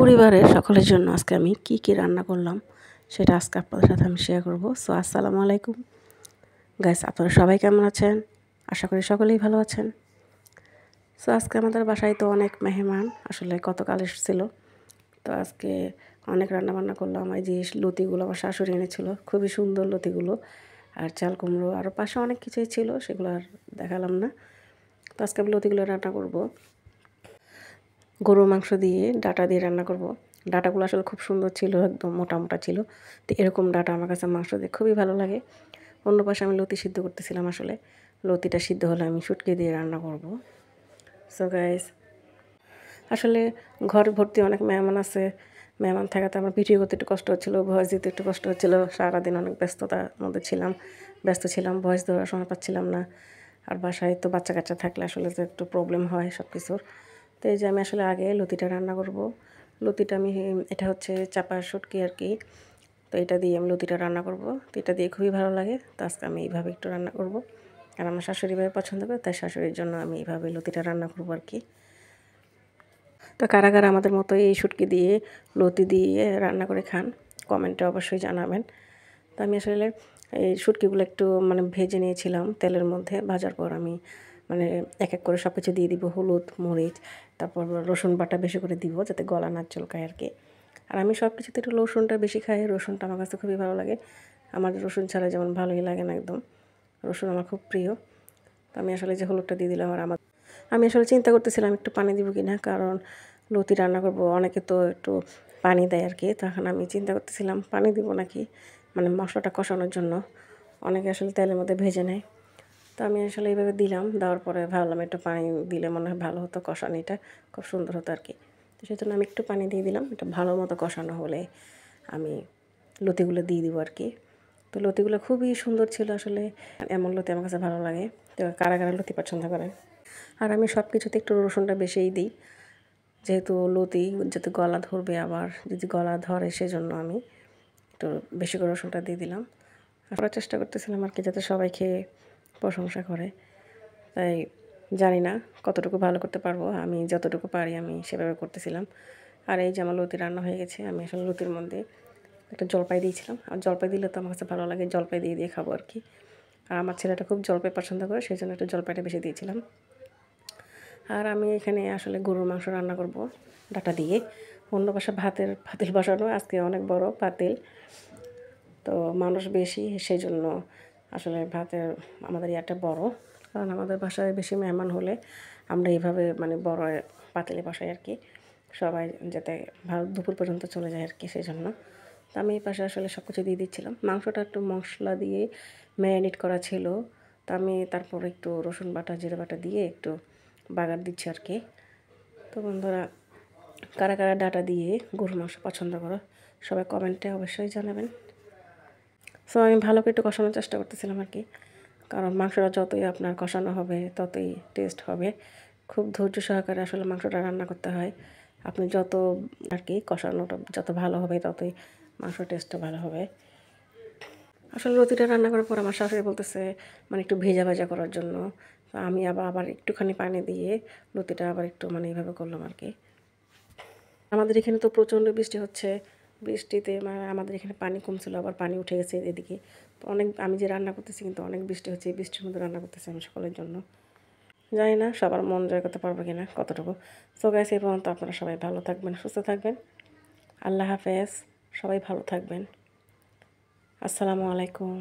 পরিবারের সকলের জন্য আজকে আমি কি রান্না করলাম সেটা আজকে আপনাদের সাথে আমি শেয়ার করব। সো আসসালামু আলাইকুম গাইস, আপনারা সবাই কেমন আছেন? আশা করি সকলেই ভালো আছেন। সো আজকে আমাদের বাসায় তো অনেক মেহমান আসলে গতকাল এসেছিল, তো আজকে অনেক রান্নাবান্না করলাম। এই যে লতিগুলো আমার শাশুড়ি এনেছিল, খুবই সুন্দর লতিগুলো, আর চাল কুমড়ো আরও পাশে অনেক কিছুই ছিল, সেগুলো আর দেখালাম না। তো আজকে আমি লতিগুলো রান্না করব, গরুর মাংস দিয়ে ডাটা দিয়ে রান্না করব। ডাটাগুলো আসলে খুব সুন্দর ছিল, একদম মোটা মোটা ছিল। তো এরকম ডাটা আমার কাছে মাংস দিয়ে খুবই ভালো লাগে। অন্য পাশে আমি লতি সিদ্ধ করতেছিলাম, আসলে লতিটা সিদ্ধ হলে আমি শুটকি দিয়ে রান্না করব। সো গাইস, আসলে ঘর ভর্তি অনেক মেহমান আছে, মেহমান থাকাতে আমার ভিডিও করতে একটু কষ্ট হচ্ছিলো, ভয়েস দিতে একটু কষ্ট হচ্ছিলো। সারাদিন অনেক ব্যস্ততার মধ্যে ব্যস্ত ছিলাম, ভয়েস দেওয়ার সময় পাচ্ছিলাম না। আর বাসায় তো বাচ্চা কাচ্চা থাকলে আসলে তো একটু প্রবলেম হয় সব কিছুর। তো এই যে আমি আসলে আগে লতিটা রান্না করব। লতিটা আমি, এটা হচ্ছে চাপা শুটকি আর কি, তো এটা দিয়ে আমি লতিটা রান্না করব। তো এটা দিয়ে খুবই ভালো লাগে, তো আজকে আমি এইভাবে একটু রান্না করব। আর আমার শাশুড়ি ভাই পছন্দ করে, তাই শাশুড়ির জন্য আমি এইভাবে লতিটা রান্না করব আর কি। তো কারা কারা আমাদের মতো এই শুটকি দিয়ে লতি দিয়ে রান্না করে খান, কমেন্টে অবশ্যই জানাবেন। তো আমি আসলে এই শুটকিগুলো একটু ভেজে নিয়েছিলাম তেলের মধ্যে। ভাজার পর আমি এক এক করে সব কিছু দিয়ে দিব, হলুদ মরিচ, তারপর রসুন বাটা বেশি করে দিব যাতে গলা না চলকায় আর কি। আর আমি সব কিছুতে একটু রসুনটা বেশি খাই, রসুনটা আমার কাছে খুবই ভালো লাগে। আমার রসুন ছাড়া যেমন ভালোই লাগে না একদম, রসুন আমার খুব প্রিয়। তো আমি আসলে যে হলুদটা দিয়ে দিলাম। আর আমি আসলে চিন্তা করতেছিলাম একটু পানি দিব কি না, কারণ লতি রান্না করব, অনেকে তো একটু পানি দেয় আর কি। তখন আমি চিন্তা করতেছিলাম পানি দিব নাকি, মশলাটা কষানোর জন্য। অনেকে আসলে তেলের মধ্যে ভেজে নেয়, তো আমি আসলে এইভাবে দিলাম। দেওয়ার পরে ভাবলাম একটু পানি দিলে মনে হয় ভালো হতো, কষানিটা খুব সুন্দর হতো আর কি। তো সেই জন্য আমি একটু পানি দিয়ে দিলাম। এটা ভালো মতো কষানো হলে আমি লতিগুলো দিয়ে দিব আর কি। তো লতিগুলো খুবই সুন্দর ছিল আসলে, এমন লতি আমার কাছে ভালো লাগে। তো কারা কারা লতি পছন্দ করেন। আর আমি সব কিছুতে একটু রসুনটা বেশিই দিই, যেহেতু লতি যাতে গলা ধরবে, আবার যদি গলা ধরে সেজন্য আমি একটু বেশি করে রসুনটা দিয়ে দিলাম। করার চেষ্টা করতেছিলাম আর কি, যাতে সবাই খেয়ে প্রশংসা করে। তাই জানি না কতটুকু ভালো করতে পারবো, আমি যতটুকু পারি আমি সেভাবে করতেছিলাম। আর এই যে আমার লতি রান্না হয়ে গেছে, আমি আসলে লতির মধ্যে একটা জলপাই দিয়েছিলাম। আর জলপাই দিলে তো আমার কাছে ভালো লাগে, জলপাই দিয়ে দিয়ে খাবো আর কি। আর আমার ছেলেটা খুব জলপাই পছন্দ করে, সেই জন্য একটু জলপাইটা বেশি দিয়েছিলাম। আর আমি এখানে আসলে গরুর মাংস রান্না করব ডাটা দিয়ে। অন্য পাশে পাতিল বসানো, আজকে অনেক বড় পাতিল, তো মানুষ বেশি, সেই জন্য আসলে আমাদের ইয়াটা বড়। কারণ আমাদের বাসায় বেশি মেহমান হলে আমরা এইভাবে বড় পাতিলে বসাই আর কি, সবাই যাতে ভালো দুপুর পর্যন্ত চলে যায় আর কি, সেই জন্য। তো আমি এই পাশে আসলে সব কিছু দিয়ে দিচ্ছিলাম। মাংসটা একটু মশলা দিয়ে ম্যারিনেট করা ছিল, তো আমি তারপর একটু রসুন বাটা জিরে বাটা দিয়ে একটু বাগার দিচ্ছি আর কি। তো বন্ধুরা, কারা কারা ডাটা দিয়ে গরুর মাংস পছন্দ করো সবাই কমেন্টে অবশ্যই জানাবেন। সো আমি ভালো করে একটু কষানোর চেষ্টা করতেছিলাম আর কি, কারণ মাংসটা যতই আপনার কষানো হবে ততই টেস্ট হবে। খুব ধৈর্য সহকারে আসলে মাংসটা রান্না করতে হয়। আপনি যত আর কি কষানোটা যত ভালো হবে ততই মাংসর টেস্টটা ভালো হবে। আসলে লতিটা রান্না করার পর আমার শাশুড়ি বলতেছে একটু ভেজা ভাজা করার জন্য। তো আমি আবার একটুখানি পানি দিয়ে লতিটা আবার একটু এইভাবে করলাম আর কি। আমাদের এখানে তো প্রচণ্ড বৃষ্টি হচ্ছে, বৃষ্টিতে আমাদের এখানে পানি কমছিল, আবার পানি উঠে গেছে এদিকে। তো আমি যে রান্না করতেছি কিন্তু অনেক বৃষ্টি হচ্ছে, এই বৃষ্টির মধ্যে রান্না করতেছি আমি সকলের জন্য। জানি না সবার মন জয় করতে পারবো কিনা কতটুকু। সো গাইস, এই পর্যন্ত আপনারা সবাই ভালো থাকবেন, সুস্থ থাকবেন। আল্লাহ হাফেজ, সবাই ভালো থাকবেন। আসসালামু আলাইকুম।